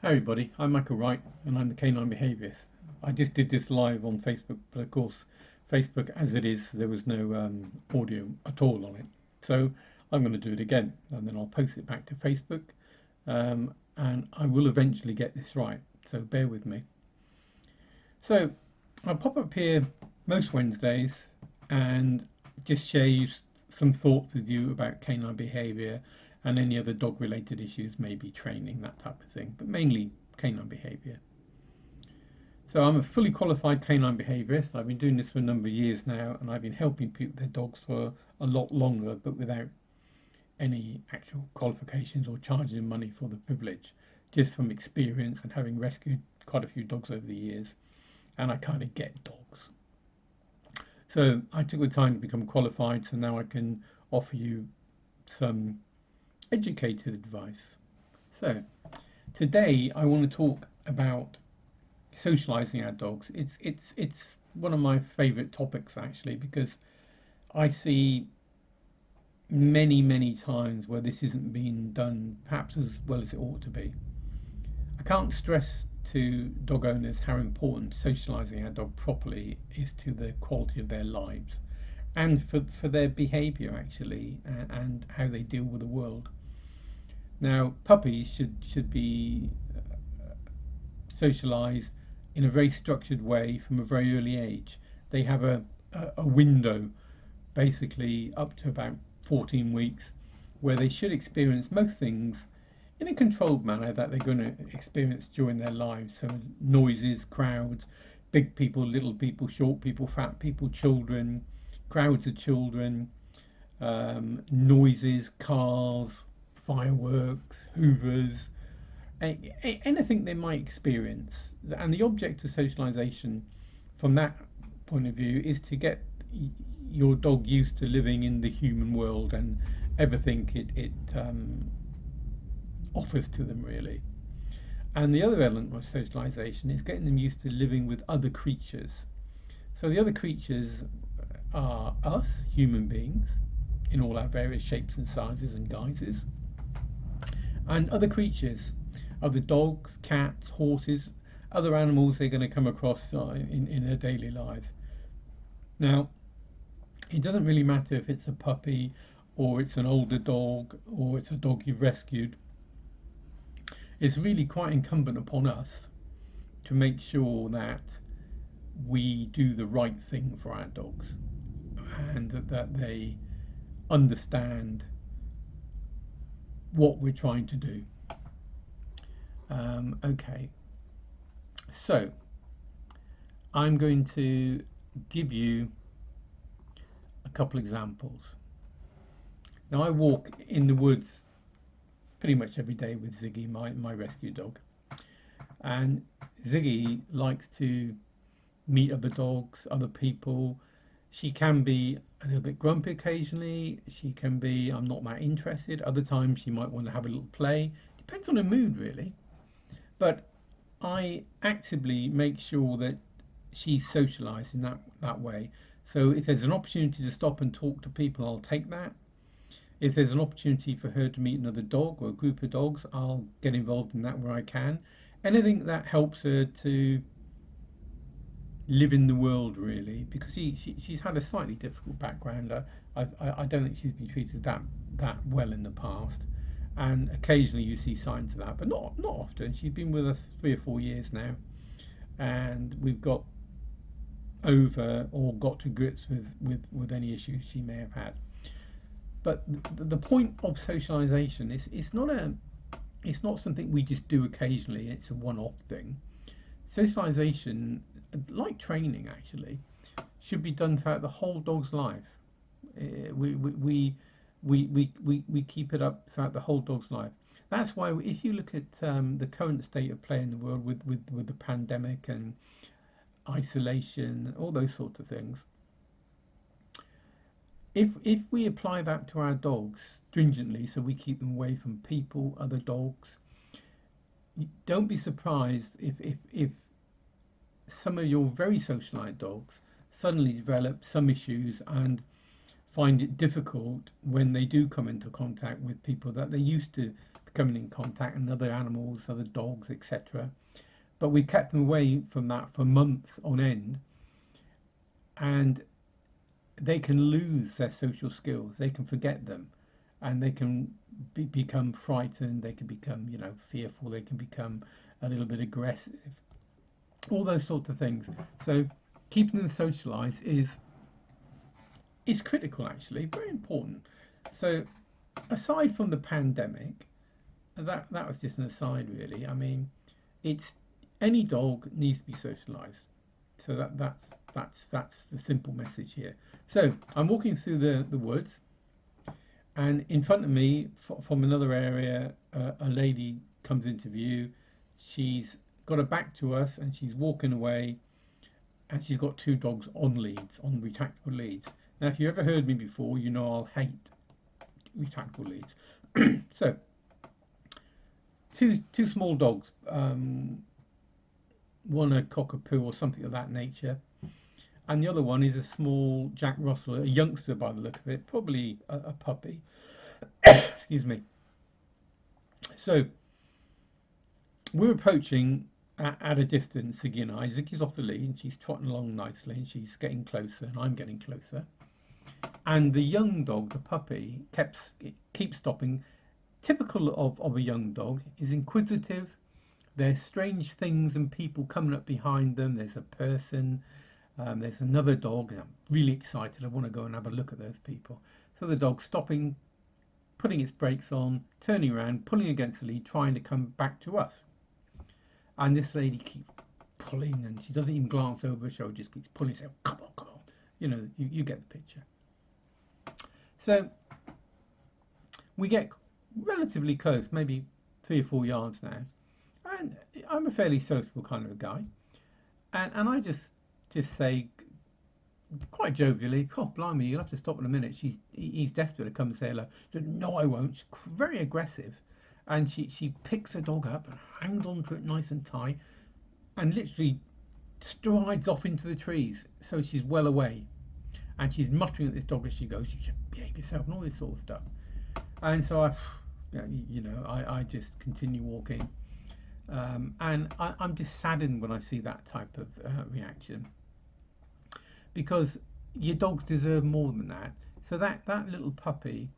Hi everybody, I'm Michael Wright and I'm the Canine Behaviourist. I just did this live on Facebook, but of course, Facebook as it is, there was no audio at all on it. So I'm going to do it again and then I'll post it back to Facebook and I will eventually get this right. So bear with me. So I'll pop up here most Wednesdays and just share some thoughts with you about canine behaviour and any other dog related issues, maybe training, that type of thing, but mainly canine behaviour. So I'm a fully qualified canine behaviourist. I've been doing this for a number of years now and I've been helping people with their dogs for a lot longer, but without any actual qualifications or charging them money for the privilege, just from experience and having rescued quite a few dogs over the years. And I kind of get dogs. So I took the time to become qualified, so now I can offer you some educated advice. So today I want to talk about socializing our dogs. It's one of my favorite topics actually because I see many times where this isn't being done perhaps as well as it ought to be. I can't stress to dog owners how important socializing our dog properly is to the quality of their lives and for their behavior actually and how they deal with the world. Now, puppies should be socialized in a very structured way from a very early age. They have a window basically up to about 14 weeks where they should experience most things in a controlled manner that they're going to experience during their lives. So noises, crowds, big people, little people, short people, fat people, children, crowds of children, noises, cars, fireworks, hoovers, anything they might experience. And the object of socialization from that point of view is to get your dog used to living in the human world and everything it offers to them really. And the other element of socialization is getting them used to living with other creatures. So the other creatures are us, human beings, in all our various shapes and sizes and guises, and other creatures, other dogs, cats, horses, other animals they're going to come across in their daily lives. Now, it doesn't really matter if it's a puppy or it's an older dog or it's a dog you've rescued. It's really quite incumbent upon us to make sure that we do the right thing for our dogs and that they understand what we're trying to do. Okay, so I'm going to give you a couple examples. Now, I walk in the woods pretty much every day with Ziggy, my rescue dog. And Ziggy likes to meet other dogs, other people. She can be a little bit grumpy occasionally. She can be, I'm not that interested. Other times she might want to have a little play. Depends on her mood, really. But I actively make sure that she's socialised in that way. So if there's an opportunity to stop and talk to people, I'll take that. If there's an opportunity for her to meet another dog or a group of dogs, I'll get involved in that where I can. Anything that helps her to live in the world, really, because she's had a slightly difficult background. I don't think she's been treated that well in the past, and occasionally you see signs of that, but not often. She's been with us 3 or 4 years now, and we've got over or got to grips with any issues she may have had. But the point of socialisation is it's not something we just do occasionally. It's a one-off thing. Socialisation, like training actually, should be done throughout the whole dog's life. We keep it up throughout the whole dog's life. That's why if you look at the current state of play in the world with the pandemic and isolation, all those sorts of things, if we apply that to our dogs stringently, so we keep them away from people, other dogs, don't be surprised if some of your very socialized dogs suddenly develop some issues and find it difficult when they do come into contact with people that they used to coming in contact and other animals, other dogs, etc. But we kept them away from that for months on end, and they can lose their social skills. They can forget them, and they can become frightened. They can become, fearful. They can become a little bit aggressive. All those sorts of things. So keeping them socialised is critical, actually, very important. So aside from the pandemic, that was just an aside, really. I mean, it's any dog needs to be socialised. So that's the simple message here. So I'm walking through the woods, and in front of me, from another area, a lady comes into view. She's got her back to us, and she's walking away, and she's got two dogs on leads, on retractable leads. Now, if you ever heard me before, you know I'll hate retractable leads. So two small dogs, one a cockapoo or something of that nature, and the other one is a small Jack Russell, a youngster by the look of it, probably a puppy. Excuse me. So we're approaching at a distance. Ziggy and I. Ziggy's off the lead, and she's trotting along nicely, and she's getting closer, and I'm getting closer. And the young dog, the puppy, keeps stopping. Typical of a young dog, is inquisitive. There's strange things and people coming up behind them. There's a person. There's another dog. And I'm really excited. I want to go and have a look at those people. So the dog's stopping, putting its brakes on, turning around, pulling against the lead, trying to come back to us. And this lady keeps pulling, and she doesn't even glance over her shoulder, just keeps pulling. Saying, "Come on, come on." You get the picture. So we get relatively close, maybe 3 or 4 yards now, and I'm a fairly sociable kind of a guy, and I just say quite jovially, "Oh, blimey, you'll have to stop in a minute." He's desperate to come and say hello. She said, "No, I won't." She's very aggressive, and she picks the dog up and hangs on to it nice and tight, and literally strides off into the trees. So she's well away, and she's muttering at this dog as she goes, "You should behave yourself," and all this sort of stuff. And so I just continue walking, and I'm just saddened when I see that type of reaction, because your dogs deserve more than that. So that little puppy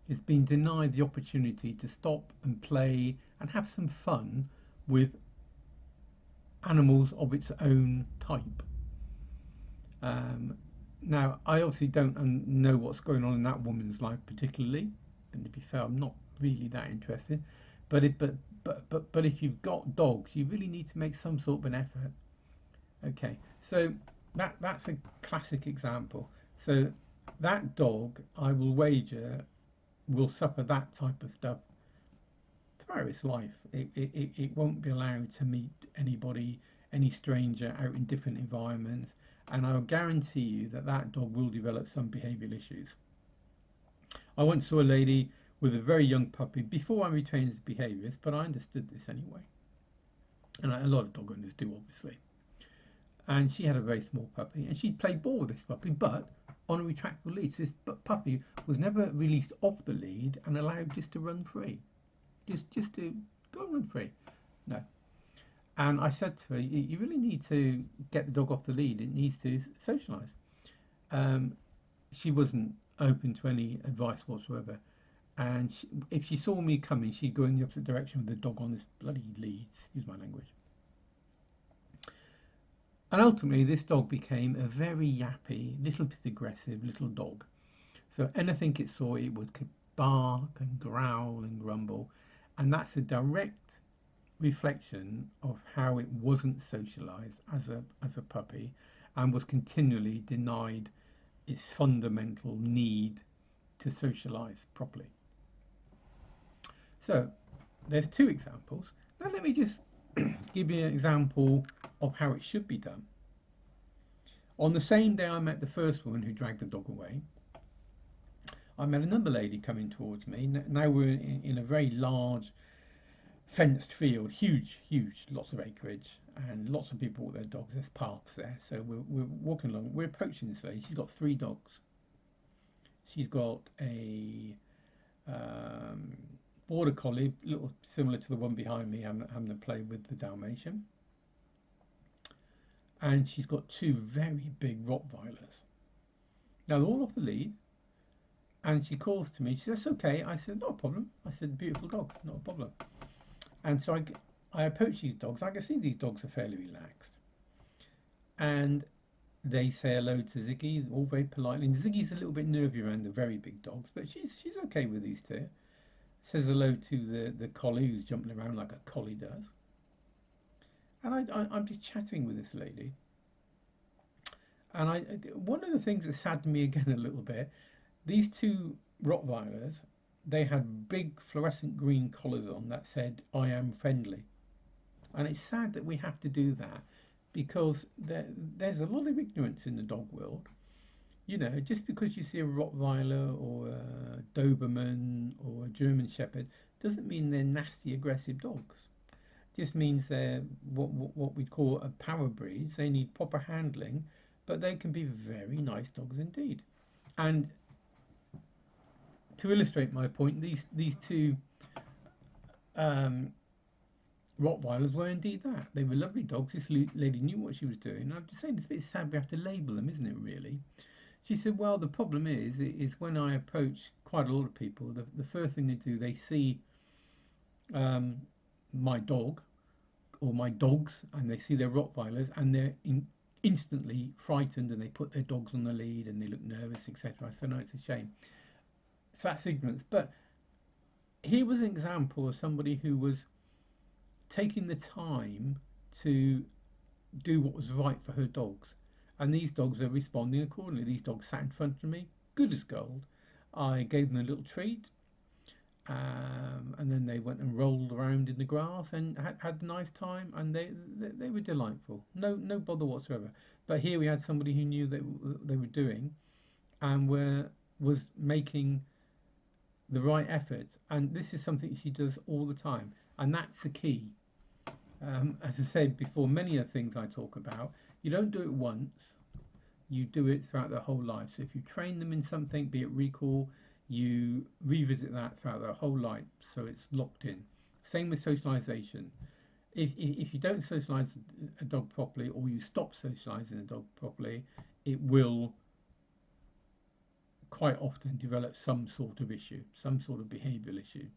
is being denied the opportunity to stop and play and have some fun with animals of its own type. Now, I obviously don't know what's going on in that woman's life particularly, and to be fair, I'm not really that interested. But if you've got dogs, you really need to make some sort of an effort. Okay, so that's a classic example. So that dog, I will wager, will suffer that type of stuff throughout its life. It won't be allowed to meet anybody, any stranger out in different environments, and I'll guarantee you that dog will develop some behavioural issues. I once saw a lady with a very young puppy before I retrained as a behaviourist, but I understood this anyway, and a lot of dog owners do, obviously. And she had a very small puppy, and she'd played ball with this puppy, but on a retractable lead. So this puppy was never released off the lead and allowed just to run free, just to go and run free. No. And I said to her, "You really need to get the dog off the lead. It needs to socialise." She wasn't open to any advice whatsoever. And if she saw me coming, she'd go in the opposite direction with the dog on this bloody lead. Excuse my language. And ultimately, this dog became a very yappy, little bit aggressive little dog. So anything it saw, it would bark and growl and grumble. And that's a direct reflection of how it wasn't socialised as a puppy, and was continually denied its fundamental need to socialise properly. So there's two examples. Now let me just give you an example of how it should be done. On the same day I met the first woman who dragged the dog away, I met another lady coming towards me. Now we're in a very large fenced field, huge, lots of acreage, and lots of people with their dogs. There's paths there, so we're walking along. We're approaching this lady. She's got 3 dogs. She's got a border collie, a little similar to the one behind me, having to play with the Dalmatian. And she's got two very big Rottweilers. Now they're all off the lead, and she calls to me. She says, "That's okay." I said, "Not a problem." I said, "Beautiful dog, not a problem." And so I approach these dogs. I can see these dogs are fairly relaxed, and they say hello to Ziggy, all very politely. And Ziggy's a little bit nervy around the very big dogs, but she's okay with these two. Says hello to the collie who's jumping around like a collie does. And I'm just chatting with this lady. And one of the things that saddened me again a little bit, these two Rottweilers, they had big fluorescent green collars on that said, "I am friendly." And it's sad that we have to do that because there's a lot of ignorance in the dog world. You know, just because you see a Rottweiler or a Doberman or a German Shepherd doesn't mean they're nasty, aggressive dogs. Just means they're what we call a power breeds. They need proper handling, but they can be very nice dogs indeed. And to illustrate my point, these two um, Rottweilers were indeed that. They were lovely dogs. This lady knew what she was doing. And I'm just saying, it's a bit sad we have to label them, isn't it, really? She said, "Well, the problem is when I approach quite a lot of people, the first thing they do, they see um, my dog or my dogs, and they see their Rottweilers, and they're instantly frightened, and they put their dogs on the lead, and they look nervous, etc." I said, "No, it's a shame." So that's ignorance. But here was an example of somebody who was taking the time to do what was right for her dogs. And these dogs are responding accordingly. These dogs sat in front of me, good as gold. I gave them a little treat, and then they went and rolled around in the grass and had a nice time, and they were delightful. No bother whatsoever. But here we had somebody who knew they were doing and was making the right efforts. And this is something she does all the time, and that's the key. As I said before, many of the things I talk about, you don't do it once, you do it throughout their whole life. So if you train them in something, be it recall, you revisit that throughout their whole life, so it's locked in. Same with socialization. If you don't socialize a dog properly, or you stop socializing a dog properly, it will quite often develop some sort of issue, some sort of behavioral issue.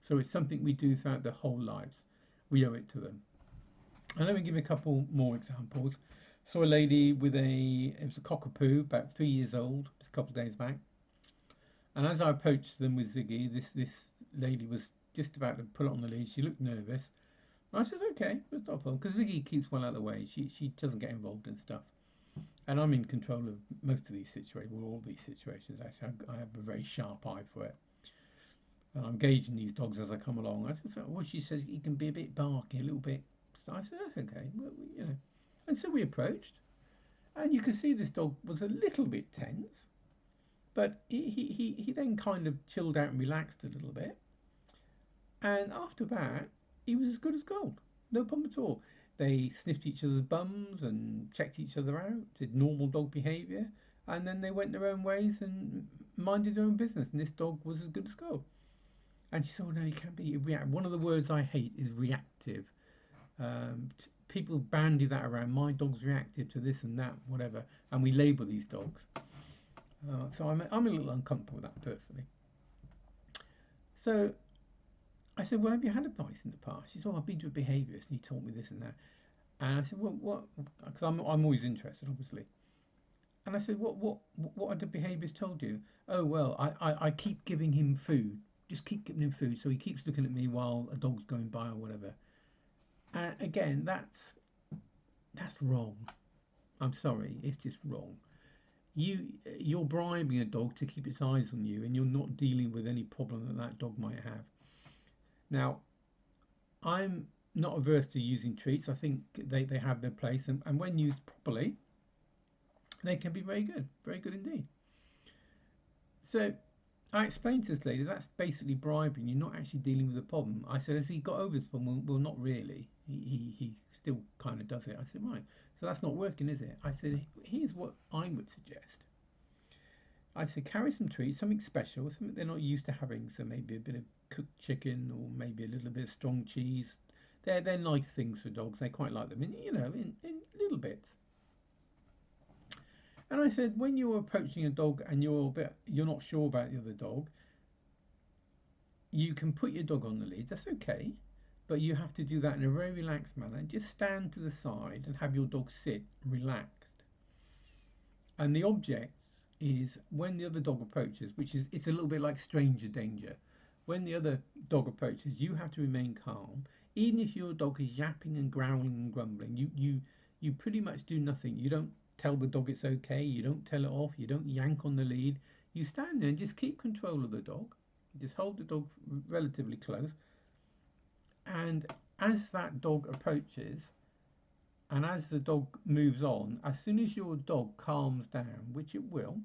So it's something we do throughout their whole lives. We owe it to them. And let me give you a couple more examples. Saw a lady with it was a cockapoo, about 3 years old, just a couple of days back. And as I approached them with Ziggy, this lady was just about to put it on the lead. She looked nervous. I said, "Okay, it's not a problem," because Ziggy keeps well out of the way. She doesn't get involved in stuff. And I'm in control of most of these situations, well, all these situations actually. I have a very sharp eye for it. And I'm gauging these dogs as I come along. I said, "Well," she says, "he can be a bit barky, a little bit." I said, "That's okay." Well, you know. And so we approached, and you could see this dog was a little bit tense, but he then kind of chilled out and relaxed a little bit. And after that, he was as good as gold. No problem at all. They sniffed each other's bums and checked each other out, did normal dog behaviour, and then they went their own ways and minded their own business. And this dog was as good as gold. And she said, "Oh, no, you can't be reactive." One of the words I hate is reactive. People bandy that around. My dog's reactive to this and that, whatever, and we label these dogs. So I'm a little uncomfortable with that personally. So I said, "Well, have you had advice in the past?" She said, "Oh, I've been to a behaviourist and he taught me this and that." And I said, "Well, what?" Because I'm always interested, obviously. And I said, "What have the behaviourist told you?" "Oh, well, I keep giving him food. Just keep giving him food. So he keeps looking at me while a dog's going by or whatever." And again, that's wrong. I'm sorry, it's just wrong. You're bribing a dog to keep its eyes on you, and you're not dealing with any problem that dog might have. Now, I'm not averse to using treats. I think they have their place, and when used properly, they can be very good indeed. So I explained to this lady that's basically bribing. You're not actually dealing with the problem. I said, "Has he got over this problem?" "Well, not really. He still kind of does it." I said, "Right. So that's not working, is it?" I said, "Here's what I would suggest. I said carry some treats, something special, something they're not used to having. So maybe a bit of cooked chicken or maybe a little bit of strong cheese. They're nice things for dogs. They quite like them, in little bits. And I said, when you're approaching a dog and you're not sure about the other dog, you can put your dog on the lead. That's okay, but you have to do that in a very relaxed manner. Just stand to the side and have your dog sit relaxed. And the object is when the other dog approaches, which is it's a little bit like stranger danger. When the other dog approaches, you have to remain calm, even if your dog is yapping and growling and grumbling. You pretty much do nothing. You don't tell the dog it's okay. You don't tell it off. You don't yank on the lead. You stand there and just keep control of the dog. Just hold the dog relatively close, and as that dog approaches, and as the dog moves on, as soon as your dog calms down, which it will,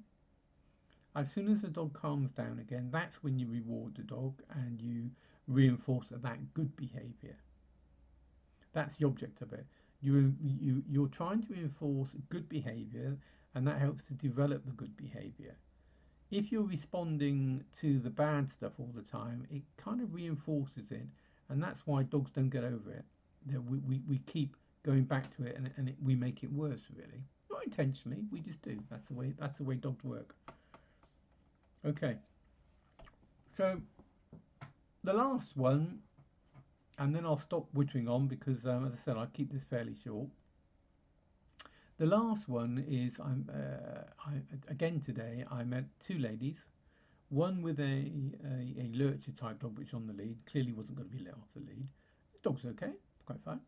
as soon as the dog calms down again, that's when you reward the dog and you reinforce that good behavior. That's the object of it. You're trying to reinforce good behavior, and that helps to develop the good behavior. If you're responding to the bad stuff all the time, it kind of reinforces it, and that's why dogs don't get over it. We keep going back to it, and we make it worse. Really, not intentionally, we just do. That's the way dogs work. Okay, so the last one, and then I'll stop wittering on because, as I said, I keep this fairly short. The last one is again today I met two ladies. One with a lurcher type dog, which on the lead clearly wasn't going to be let off the lead. The dog's okay, quite fine.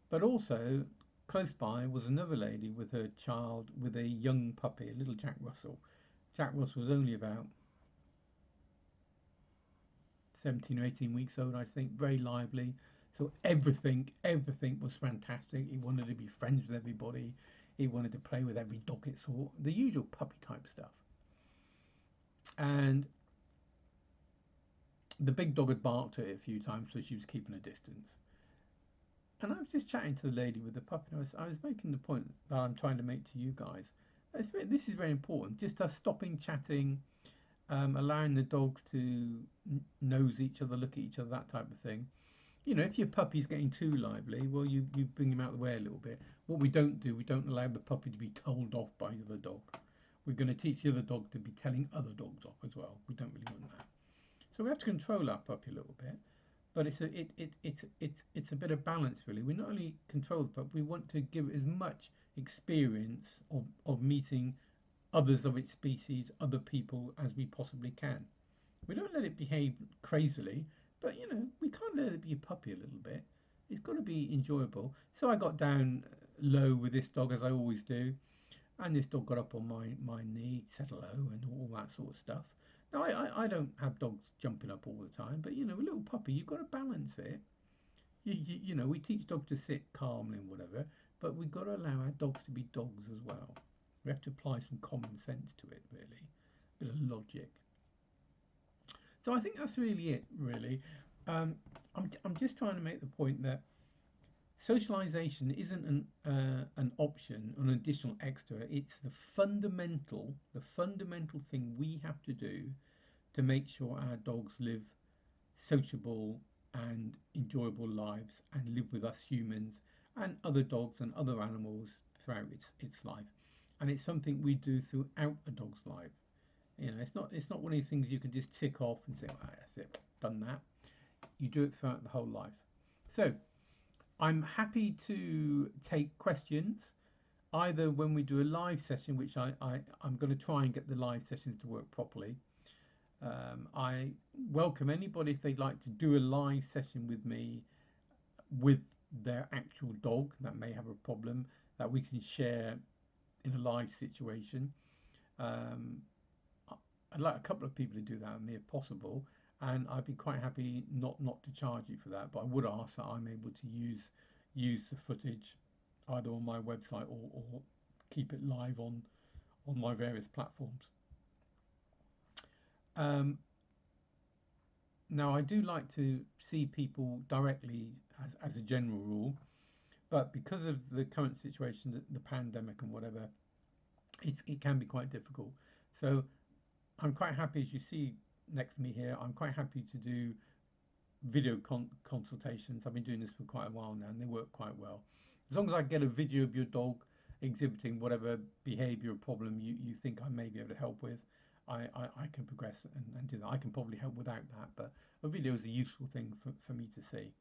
But also close by was another lady with her child with a young puppy, a little Jack Russell. Jack Russell was only about 17 or 18 weeks old, I think, very lively. So everything was fantastic. He wanted to be friends with everybody. He wanted to play with every dog it saw. The usual puppy type stuff. And the big dog had barked at it a few times, so she was keeping a distance. And I was just chatting to the lady with the puppy. And I was making the point that I'm trying to make to you guys. This is very important. Just us stopping chatting, allowing the dogs to nose each other, look at each other, that type of thing. If your puppy's getting too lively, well, you bring him out of the way a little bit. What we don't do, we don't allow the puppy to be told off by the other dog. We're going to teach the other dog to be telling other dogs off as well. We don't really want that. So we have to control our puppy a little bit, but it's a bit of balance really. We not only control the puppy, we want to give it as much experience of meeting others of its species, other people as we possibly can. We don't let it behave crazily, but we can't let it be a puppy a little bit. It's got to be enjoyable. So I got down low with this dog as I always do, and this dog got up on my knee, said hello, and all that sort of stuff. Now I don't have dogs jumping up all the time, but a little puppy, you've got to balance it. We teach dogs to sit calmly and whatever, but we've got to allow our dogs to be dogs as well. We have to apply some common sense to it, really, a bit of logic. So I think that's really it, really. I'm just trying to make the point that socialization isn't an option, an additional extra. It's the fundamental thing we have to do to make sure our dogs live sociable and enjoyable lives and live with us humans and other dogs and other animals throughout its life. And it's something we do throughout a dog's life. It's not one of these things you can just tick off and say, oh, that's it, done that. You do it throughout the whole life. So I'm happy to take questions either when we do a live session, which I'm going to try and get the live sessions to work properly. I welcome anybody if they'd like to do a live session with me with their actual dog that may have a problem that we can share in a live situation. Um, I'd like a couple of people to do that with me if possible, and I'd be quite happy not to charge you for that. But I would ask that I'm able to use the footage either on my website or keep it live on my various platforms. Um, Now I do like to see people directly as a general rule, but because of the current situation, the pandemic and whatever, it can be quite difficult. So I'm quite happy, as you see next to me here, I'm quite happy to do video consultations. I've been doing this for quite a while now, and they work quite well. As long as I get a video of your dog exhibiting whatever behavior or problem you think I may be able to help with, I can progress and do that. I can probably help without that, but a video is a useful thing for me to see.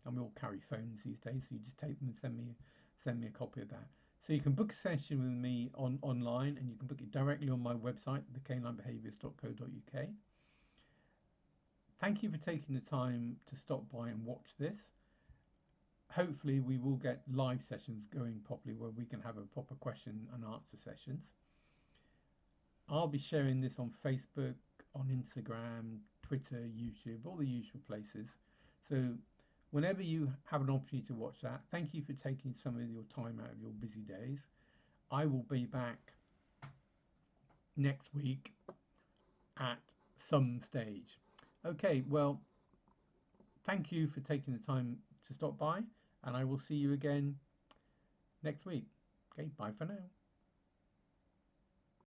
And we all carry phones these days, so you just take them and send me a copy of that. So you can book a session with me online, and you can book it directly on my website, thecaninebehaviourist.co.uk. Thank you for taking the time to stop by and watch this. Hopefully we will get live sessions going properly where we can have a proper question and answer sessions. I'll be sharing this on Facebook, on Instagram, Twitter, YouTube, all the usual places. So whenever you have an opportunity to watch that, thank you for taking some of your time out of your busy days. I will be back next week at some stage. Okay, well, thank you for taking the time to stop by, and I will see you again next week. Okay, bye for now.